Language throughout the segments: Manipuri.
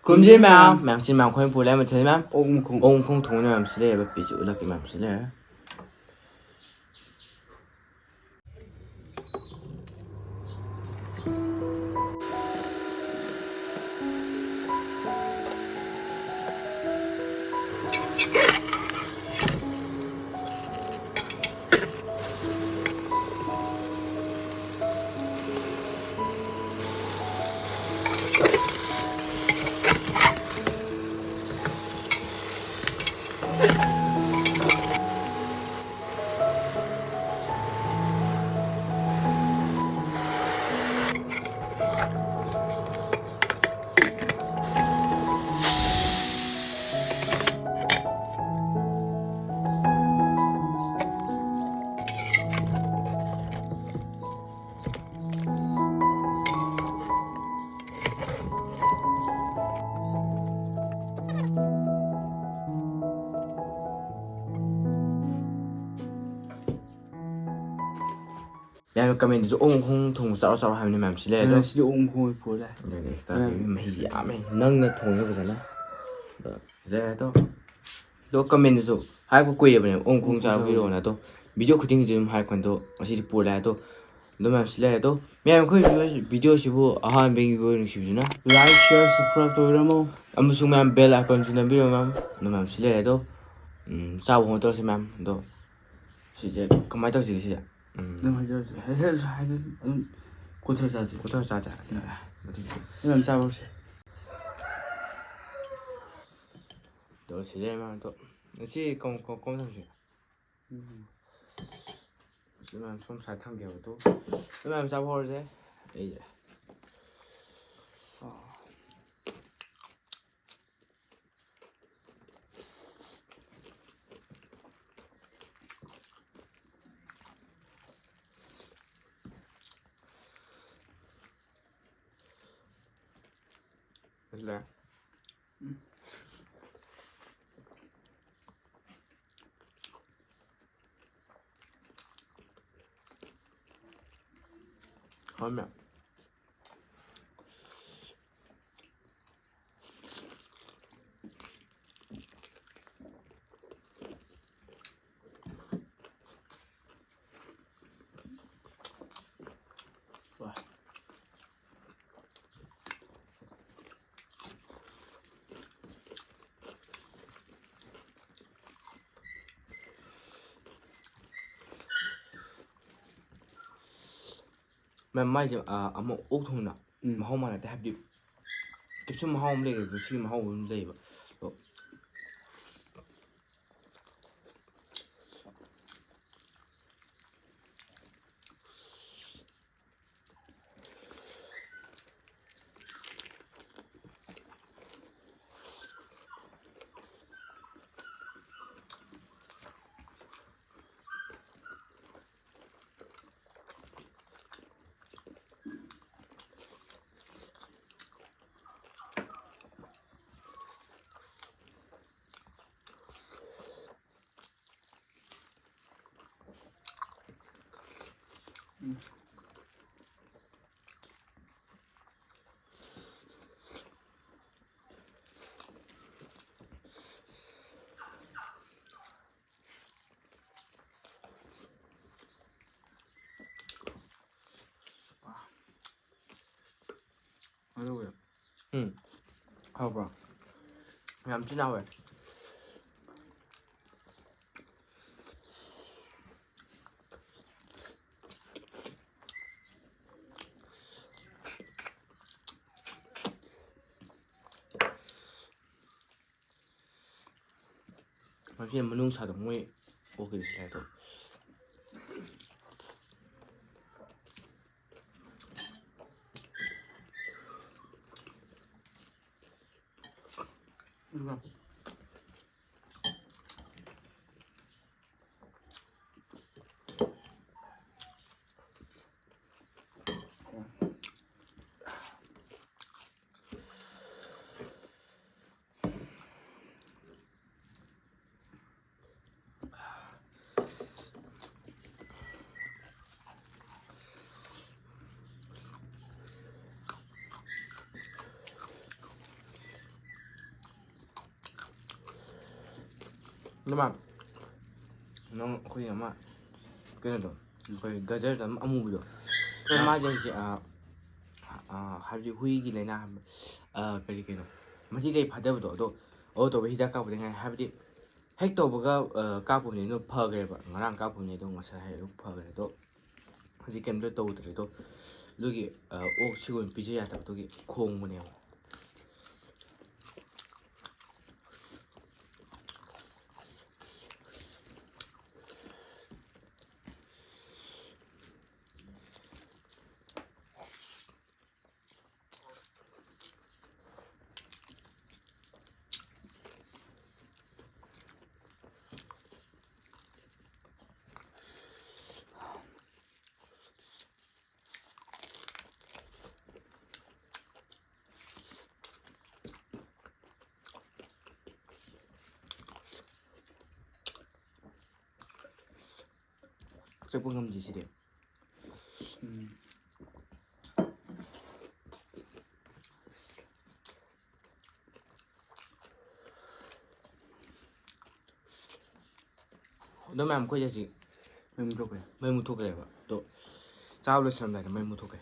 ꯀꯨꯝꯖꯤ ꯃꯌꯥꯝ ꯁꯤ ꯃꯌꯥꯝ ꯈꯣꯏ ꯄꯨꯂꯦ ꯃꯊꯦꯜ ꯃꯌꯥꯝ ꯑꯣꯡ ꯈꯣꯡ ꯊꯣꯡꯅ ꯃꯌꯥꯝ ꯁꯤꯂꯦꯕ ꯄꯤꯁꯤ ꯎꯂꯛꯀꯤ ꯃꯌꯥꯝ ꯁꯤꯂꯦ ꯃꯌꯥꯝ ꯀꯃꯦꯟꯗꯁꯨ ꯑꯣꯡ ꯈꯣꯡ ꯊꯣꯡꯕ ꯆꯥꯎꯔ ꯍꯥꯏꯕꯅꯤ ꯃꯌꯥꯝ ꯁꯤꯂꯦ ꯑꯗꯣ ꯁꯤꯗꯤ ꯑꯣꯡ ꯈꯣꯡ ꯄꯨꯔꯦ ꯑꯗꯨꯗꯤ ꯑꯦꯛꯁꯇ꯭ꯔꯥ ꯃꯍꯤꯁꯤ ꯌꯥꯝꯃꯦ ꯅꯪꯅ ꯊꯣꯡꯉꯦ ꯐꯖꯅ ꯑꯗꯣ ꯐꯖꯔꯦ ꯑꯗꯣ ꯀꯃꯦꯟꯗꯁꯨ ꯍꯥꯏꯔꯛꯄ ꯀꯨꯏꯔꯕꯅꯦꯕ ꯑꯣꯡ ꯈꯣꯡ ꯆꯥꯕꯤꯔꯛꯑꯣꯅ ꯑꯗꯣ ꯚꯤꯗꯤꯑꯣ ꯈꯨꯗꯤꯡꯒꯤꯁꯨ ꯑꯗꯨꯝ ꯍꯥꯏꯔꯛꯄꯅꯦ ꯑꯗꯣ ꯉꯁꯤꯗꯤ ꯄꯨꯔꯦ ꯑꯗꯣ ꯃꯌꯥꯝ ꯁꯤꯂꯦ ꯑꯗꯣ ꯃꯌꯥꯝ ꯑꯩꯈꯣꯏ ꯚꯤꯗꯤꯑꯣꯁꯤꯕꯨ ꯑꯍꯥꯟꯕꯒꯤ ꯅꯨꯡꯁꯤꯕꯤꯗꯨꯅ ꯂꯥꯏꯛ ꯁꯤꯌꯔ ꯁꯕꯁꯀ꯭ꯔꯥꯏꯕ ꯇꯧꯕꯤꯔꯝꯃꯣ ꯑꯃꯁꯨꯡ ꯃꯌꯥꯝ ꯕꯦꯜ ꯑꯥꯏꯀꯟꯁꯨ ꯅꯝꯕꯤꯔꯣ ꯃꯌꯥꯝ ꯑꯗꯣ ꯃꯌꯥꯝ ꯁꯤꯂꯦ ꯑꯗꯣ ꯆꯥꯕ ꯍꯣꯡ ꯇꯧꯔꯁꯤ ꯃꯌꯥꯝ ꯑꯗꯣ ꯁꯤꯁꯦ ꯀꯃꯥꯏꯅ ꯇꯧꯁꯤꯒꯦ ꯁꯤꯁꯦ ꯑꯗꯨꯝ ꯍꯥꯏꯖꯔꯁꯤ ꯑꯗꯨꯝ ꯀꯣꯊꯔ ꯆꯥꯁꯤ ꯆꯥꯁꯦ ꯃꯌꯥꯝ ꯆꯥꯕꯔꯁꯦ 또 시제만 또 시 꼼꼼꼼꼼시 그러면 좀 잘 당겨도 그러면 잡아올래 이제 됐래 하면 와 ꯃꯥꯏꯁꯦ ꯑꯃ ꯑꯣꯛ ꯊꯣꯡꯅ ꯃꯍꯥꯎ ꯃꯥꯟꯅꯗꯦ ꯍꯥꯏꯕꯗꯤ ꯀꯩꯁꯨ ꯃꯍꯥꯎ ꯑꯃ ꯂꯩꯔꯦ ꯁꯤꯒꯤ ꯃꯍꯥꯎ ꯑꯃ ꯂꯩꯌꯦꯕ ꯑꯗꯣ 어려워요. 하봐 ям 진짜 왜 사실 문웅사도 뭐 오게 해도 누가? ꯅꯃꯥ ꯅꯪ ꯑꯩꯈꯣꯏ ꯑꯃ ꯀꯩꯅꯣꯗꯣ ꯑꯩꯈꯣꯏ ꯒꯖꯔꯗ ꯑꯃꯨꯕꯗꯣ ꯃꯥꯁꯦ ꯍꯧꯖꯤꯛ ꯍꯥꯏꯕꯗꯤ ꯍꯨꯏꯒꯤ ꯂꯥꯏꯅꯥ ꯀꯔꯤ ꯀꯩꯅꯣ ꯃꯍꯤ ꯀꯩ ꯐꯥꯗꯕꯗꯣ ꯑꯗꯣ ꯇꯧꯕ ꯍꯤꯗꯥꯛ ꯀꯥꯞꯄꯗ ꯉꯥꯏ ꯍꯥꯏꯕꯗꯤ ꯍꯦꯛ ꯇꯧꯕꯒ ꯀꯥꯞꯄꯕꯅꯤ ꯑꯗꯨꯝ ꯐꯈ꯭ꯔꯦꯕ ꯉꯔꯥꯡ ꯀꯥꯞꯄꯕꯅꯤ ꯑꯗꯣ ꯉꯁꯥꯏ ꯑꯗꯨꯝ ꯐꯈ꯭ꯔꯦ ꯑꯗꯣ ꯍꯧꯖꯤꯛ ꯀꯩꯝꯇ ꯇꯧꯗ꯭ꯔꯦ ꯑꯗꯣ ꯑꯗꯨꯒꯤ ꯑꯣꯛ ꯁꯤꯒꯣꯏ ꯄꯤꯖ ꯌꯥꯗꯕꯗꯨꯒꯤ ꯈꯣꯡꯕꯅꯦꯕ ꯆꯠꯄ ꯉꯝꯗꯦ ꯁꯤꯗꯤ ꯑꯗꯣ ꯃꯌꯥꯝ ꯑꯩꯈꯣꯏꯁꯦ ꯍꯧꯖꯤꯛ ꯃꯩ ꯃꯨꯠꯊꯣꯛꯈ꯭ꯔꯦꯕ ꯑꯗꯣ ꯆꯥꯕ ꯂꯣꯏꯁꯜꯂꯝꯗꯥꯏꯗ ꯃꯩ ꯃꯨꯠꯊꯣꯛꯈ꯭ꯔꯦ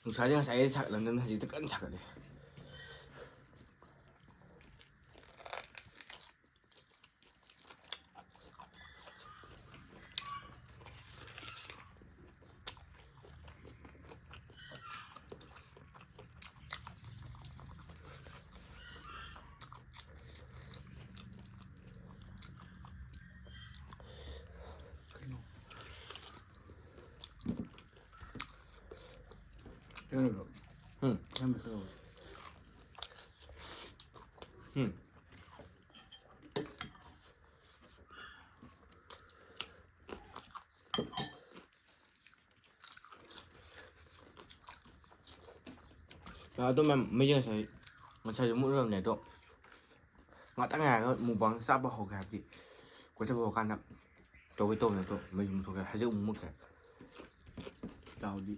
ꯅꯨꯡꯁꯥꯁꯦ ꯉꯁꯥꯏ ꯁꯥꯒꯠꯂꯝꯗꯅ ꯍꯧꯖꯤꯛꯇꯤ ꯀꯟꯅ ꯁꯥꯒꯠꯂꯦ ꯑꯗꯣ ꯃꯌꯥꯝ ꯃꯩꯁꯦ ꯉꯁꯥꯏꯁꯨ ꯃꯨꯠꯂꯝꯅꯦ ꯑꯗꯣ ꯉꯥꯛꯇꯪ ꯉꯥꯏꯔꯒ ꯃꯨꯛꯕꯥꯡ ꯆꯥꯕ ꯍꯧꯒꯦ ꯍꯥꯏꯕꯗꯤ ꯀꯣꯏꯊꯕ ꯍꯧꯔꯀꯥꯟꯗ ꯇꯧꯕꯅꯦ ꯑꯗꯣ ꯃꯩꯁꯨ ꯃꯨꯠꯊꯣꯛꯈ꯭ꯔꯦ ꯍꯧꯖꯤꯛ ꯑꯃꯨꯛ ꯃꯨꯠꯈ꯭ꯔꯦ ꯆꯥꯎꯗꯤ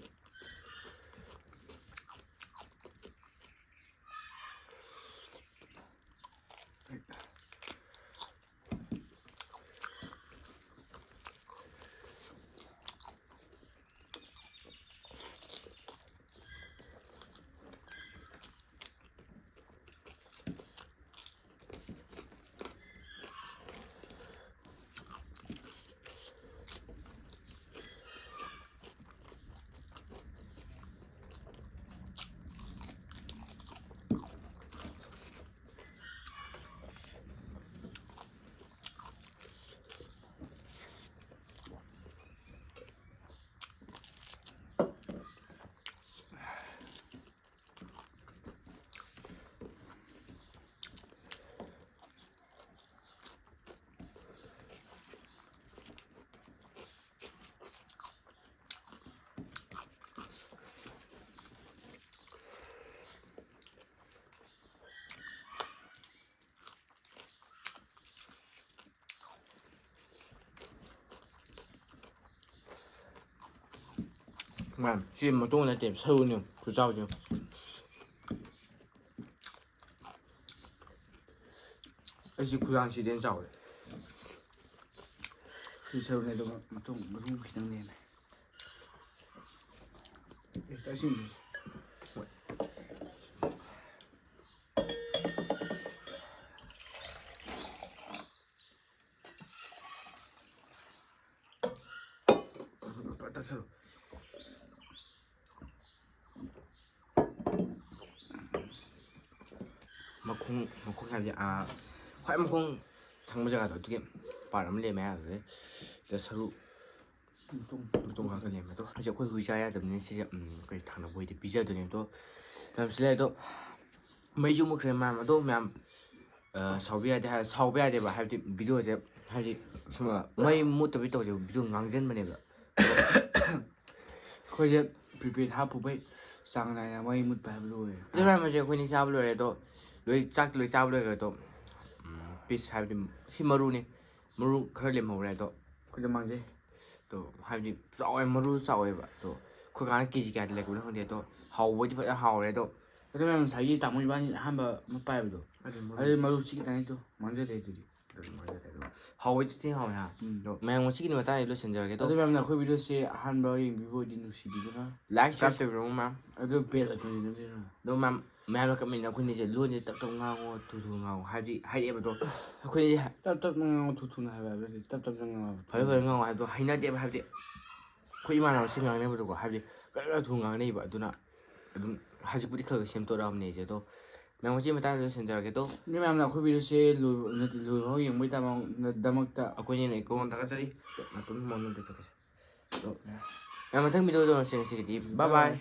ꯃꯌꯥꯝ ꯁꯤ ꯃꯇꯣꯡ ꯅꯠꯇꯦ ꯁꯔꯨꯅꯦ ꯈꯨꯆꯥꯎꯁꯦ ꯑꯩꯁꯤ ꯈꯨꯌꯥꯡꯁꯤꯗꯤ ꯍꯦꯟꯅ ꯆꯥꯎꯔꯦ ꯁꯤ ꯁꯔꯨꯅꯦ ꯑꯗꯨꯒ ꯃꯔꯨ ꯈꯤꯇꯪ ꯂꯦꯝꯃꯦ ꯑꯁꯤꯅꯤ ꯍꯣꯏ ꯇꯛꯁꯜꯂꯨ ꯃꯈꯣꯡ ꯍꯥꯏꯕꯗꯤ ꯈ꯭ꯋꯥꯏ ꯃꯈꯣꯡ ꯊꯪꯕ ꯖꯒꯥꯗꯣ ꯑꯗꯨꯒꯤ ꯄꯥꯔꯠ ꯑꯃ ꯂꯦꯝꯃꯦ ꯑꯗꯨꯗꯩ ꯁꯔꯨ ꯃꯇꯨꯡ ꯈꯛꯇ ꯂꯦꯝꯃꯦ ꯑꯗꯣ ꯍꯧꯖꯤꯛ ꯑꯩꯈꯣꯏ ꯍꯨꯏ ꯆꯥ ꯌꯥꯗꯕꯅꯤꯅ ꯁꯤꯁꯦ ꯑꯩꯈꯣꯏ ꯊꯪꯅꯕ ꯍꯨꯏꯗꯤ ꯄꯤꯖꯗꯣꯏꯅꯦ ꯑꯗꯣ ꯃꯌꯥꯝ ꯁꯤ ꯂꯩ ꯑꯗꯣ ꯃꯩꯁꯨ ꯃꯨꯠꯈ꯭ꯔꯦ ꯃꯌꯥꯝ ꯑꯗꯣ ꯃꯌꯥꯝ ꯁꯥꯎꯕ ꯌꯥꯗꯦ ꯁꯥꯎꯕ ꯌꯥꯗꯦꯕ ꯍꯥꯏꯕꯗꯤ ꯚꯤꯗꯤꯑꯣꯁꯦ ꯍꯥꯏꯗꯤ ꯁꯨꯝ ꯃꯩ ꯃꯨꯠꯇꯕꯤ ꯇꯧꯁꯦ ꯚꯤꯗꯤꯑꯣ ꯉꯥꯡꯁꯤꯟꯕꯅꯦꯕ ꯑꯩꯈꯣꯏꯁꯦ ꯄ꯭ꯔꯤꯄꯦꯗ ꯍꯥꯞꯄꯨꯕꯩ ꯆꯥꯡ ꯅꯥꯏꯅ ꯃꯩ ꯃꯨꯠꯄ ꯍꯥꯏꯕꯗꯨ ꯑꯣꯏꯔꯦ ꯑꯗꯨ ꯃꯌꯥꯝ ꯑꯁꯦ ꯑꯩꯈꯣꯏꯅꯤ ꯆꯥꯕ ꯂꯣꯏꯔꯦ ꯑꯗꯣ ꯆꯥꯛꯇꯤ ꯂꯣꯏ ꯆꯥꯕ ꯂꯣꯏꯈ꯭ꯔꯦ ꯑꯗꯣ ꯄꯤꯁ ꯍꯥꯏꯕꯗꯤ ꯁꯤ ꯃꯔꯨꯅꯤ ꯃꯔꯨ ꯈꯔ ꯂꯦꯝꯍꯧꯔꯦ ꯑꯗꯣ ꯑꯩꯈꯣꯏꯗ ꯃꯥꯡꯖꯩ ꯑꯗꯣ ꯍꯥꯏꯕꯗꯤ ꯆꯥꯎꯋꯦ ꯃꯔꯨ ꯆꯥꯎꯋꯦꯕ ꯑꯗꯣ ꯑꯩꯈꯣꯏ ꯀꯥꯟꯅ ꯀꯦꯖꯤ ꯀꯌꯥꯗꯤ ꯂꯩꯕꯅꯣ ꯈꯪꯗꯦ ꯑꯗꯣ ꯍꯥꯎꯕꯗꯤ ꯐꯖꯅ ꯍꯥꯎꯔꯦ ꯑꯗꯣ ꯑꯗꯨ ꯃꯌꯥꯝ ꯉꯁꯥꯏꯒꯤ ꯇꯥꯃꯣ ꯏꯕꯥꯅꯤ ꯑꯍꯥꯟꯕ ꯑꯃ ꯄꯥꯏꯕꯗꯣ ꯑꯗꯨ ꯃꯔꯨ ꯈꯤꯇꯪ ꯃꯥꯡꯖꯗꯦ ꯑꯗꯨꯗꯤ ꯍꯥꯎꯕꯗꯤ ꯊꯤ ꯍꯥꯎꯋꯦ ꯑꯗꯣ ꯃꯌꯥꯝ ꯉꯁꯤꯒꯤ ꯃꯇꯥꯡꯗ ꯂꯣꯏꯁꯤꯟꯖꯔꯒꯦ ꯑꯗꯨ ꯃꯌꯥꯝꯅ ꯑꯩꯈꯣꯏ ꯚꯤꯗꯤꯑꯣꯁꯦ ꯑꯍꯥꯟꯕ ꯌꯦꯡꯕꯤꯕ ꯑꯣꯏꯗꯤ ꯅꯨꯡꯁꯤꯕꯤꯗꯨꯅ ꯂꯥꯏꯛ ꯁꯦꯌꯔ ꯇꯧꯕꯤꯔꯝꯃꯣ ꯃꯌꯥꯝ ꯑꯗꯨ ꯕꯦꯜ ꯑꯩꯈꯣꯏꯅ ꯅꯝꯕꯤꯔꯝꯃꯣ ꯑꯗꯣ ꯃꯌꯥꯝꯅ ꯀꯃꯦꯟꯗ ꯑꯩꯈꯣꯏꯅꯤꯁꯦ ꯂꯣꯟꯁꯦ ꯇꯞ ꯇꯞ ꯉꯥꯡꯉꯣ ꯊꯨ ꯊꯨ ꯉꯥꯡꯉꯣ ꯍꯥꯏꯕꯗꯤ ꯍꯥꯏꯔꯛꯑꯦꯕ ꯑꯗꯣ ꯑꯩꯈꯣꯏꯅꯤꯁꯦ ꯇꯞ ꯇꯞꯅ ꯉꯥꯡꯉꯣ ꯊꯨ ꯊꯨꯅ ꯍꯥꯏꯕ ꯍꯥꯏꯕꯗꯤ ꯇꯞ ꯇꯞꯅ ꯉꯥꯡꯉꯣ ꯐꯖ ꯐꯖꯅ ꯉꯥꯡꯉꯣ ꯍꯥꯏꯕꯗꯣ ꯍꯩꯅꯗꯦꯕ ꯍꯥꯏꯕꯗꯤ ꯑꯩꯈꯣꯏ ꯏꯃꯥꯟꯅꯕꯁꯤꯡ ꯉꯥꯡꯅꯕꯗꯣꯀꯣ ꯍꯥꯏꯕꯗꯤ ꯈꯔ ꯊꯨ ꯉꯥꯡꯅꯩꯕ ꯑꯗꯨꯅ ꯑꯗꯨꯝ ꯍꯧꯖꯤꯛꯄꯨꯗꯤ ꯈꯔ ꯁꯦꯝꯗꯣꯔꯛꯑꯕꯅꯦ ꯑꯩꯁꯦ ꯑꯗꯣ ꯃꯌꯥꯝ ꯉꯁꯤ ꯃꯇꯥꯡꯗ ꯂꯣꯏꯁꯤꯟꯖꯔꯒꯦ ꯑꯗꯣ ꯃꯌꯥꯝꯅ ꯑꯩꯈꯣꯏ ꯚꯤꯗꯤꯑꯣꯁꯦ ꯂꯣꯏꯕ ꯌꯦꯡꯕꯒꯤꯗꯃꯛꯇ ꯑꯩꯈꯣꯏꯅ ꯏꯀꯣꯟ ꯊꯥꯒꯠꯆꯔꯤ ꯃꯇꯨꯡ ꯃꯃꯜ ꯇꯧꯒꯦ ꯑꯗꯣ ꯃꯌꯥꯝ ꯃꯊꯪ ꯚꯤꯗꯤꯑꯣꯗ ꯉꯁꯤꯒꯤꯗꯤ ꯕꯥꯏ ꯕꯥꯏ